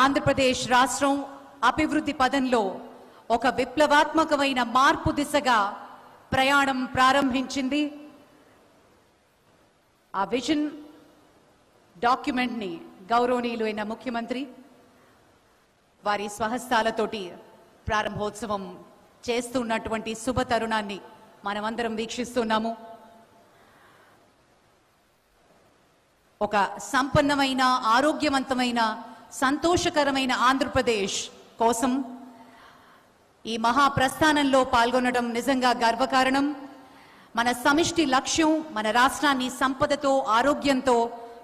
ఆంధ్రప్రదేశ్ రాష్ట్రం అభివృద్ధి పదంలో ఒక విప్లవాత్మకమైన మార్పు దిశగా ప్రయాణం ప్రారంభించింది. ఆ విజన్ డాక్యుమెంట్ ని గౌరవనీయులైన ముఖ్యమంత్రి వారి స్వహస్తాలతోటి ప్రారంభోత్సవం చేస్తున్నటువంటి శుభ తరుణాన్ని మనమందరం వీక్షిస్తున్నాము. ఒక సంపన్నమైన, ఆరోగ్యవంతమైన, సంతోషకరమైన ఆంధ్రప్రదేశ్ కోసం ఈ మహాప్రస్థానంలో పాల్గొనడం నిజంగా గర్వకారణం. మన సమిష్టి లక్ష్యం మన రాష్ట్రాన్ని సంపదతో, ఆరోగ్యంతో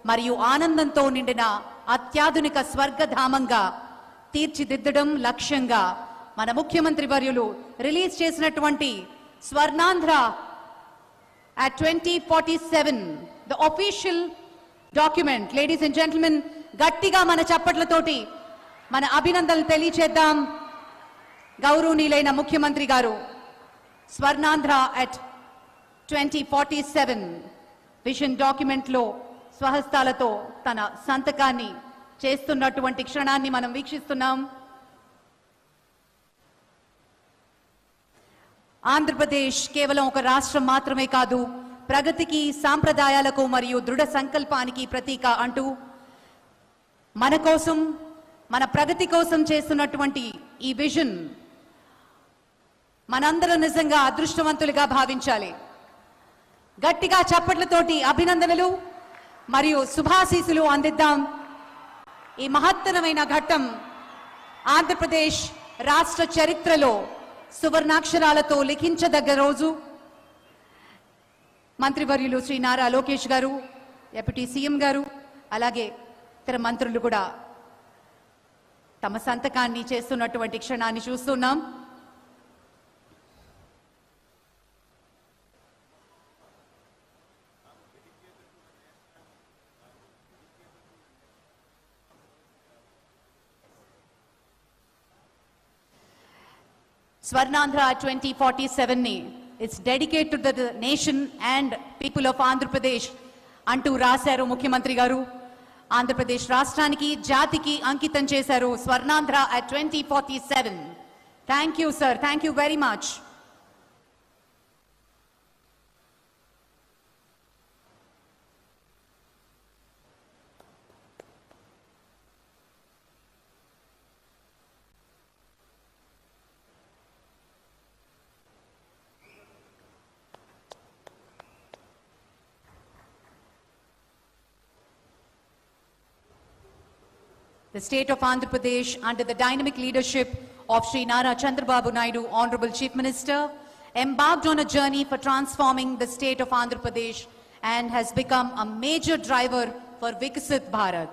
మరియు ఆనందంతో నిండిన అత్యాధునిక స్వర్గధామంగా తీర్చిదిద్దడం లక్ష్యంగా మన ముఖ్యమంత్రి వర్యులు రిలీజ్ చేసినటువంటి Swarnandhra at 2047 the official document. Ladies and gentlemen, గట్టిగా మన చప్పట్లతోటి మన అభినందనలు తెలియచేద్దాం. గౌరవనీయులైన ముఖ్యమంత్రి గారు స్వర్ణాంధ్ర at 2047 విజన్ డాక్యుమెంట్ లో స్వహస్తాలతో తన సంతకాన్ని చేస్తున్నటువంటి క్షణాన్ని మనం వీక్షిస్తున్నాం. ఆంధ్రప్రదేశ్ కేవలం ఒక రాష్ట్రం మాత్రమే కాదు, ప్రగతికి, సాంప్రదాయాలకు మరియు దృఢ సంకల్పానికి ప్రతీక అంటూ మన కోసం, మన ప్రగతి కోసం చేస్తున్నటువంటి ఈ విజన్ మనందరం నిజంగా అదృష్టవంతులుగా భావించాలి. గట్టిగా చప్పట్లతోటి అభినందనలు మరియు శుభాశీసులు అందిద్దాం. ఈ మహత్తరమైన ఘట్టం ఆంధ్రప్రదేశ్ రాష్ట్ర చరిత్రలో సువర్ణాక్షరాలతో లిఖించదగ్గ రోజు. మంత్రివర్యులు శ్రీ నారా లోకేష్ గారు, డిప్యూటీ సీఎం గారు, అలాగే ఇతర మంత్రులు కూడా తమ సంతకాన్ని చేస్తున్నటువంటి క్షణాన్ని చూస్తున్నాం. Swarnandhra 2047 ni it's dedicated to the nation and people of Andhra Pradesh అంటూ రాశారు ముఖ్యమంత్రి గారు. ఆంధ్రప్రదేశ్ రాష్ట్రానికి, జాతికి అంకితం చేశారు Swarnandhra at 2047. Thank you sir, thank you very much. The state of Andhra Pradesh, under the dynamic leadership of Sri Nara Chandrababu Naidu, Honorable Chief Minister, embarked on a journey for transforming the state of Andhra Pradesh and has become a major driver for Viksit Bharat.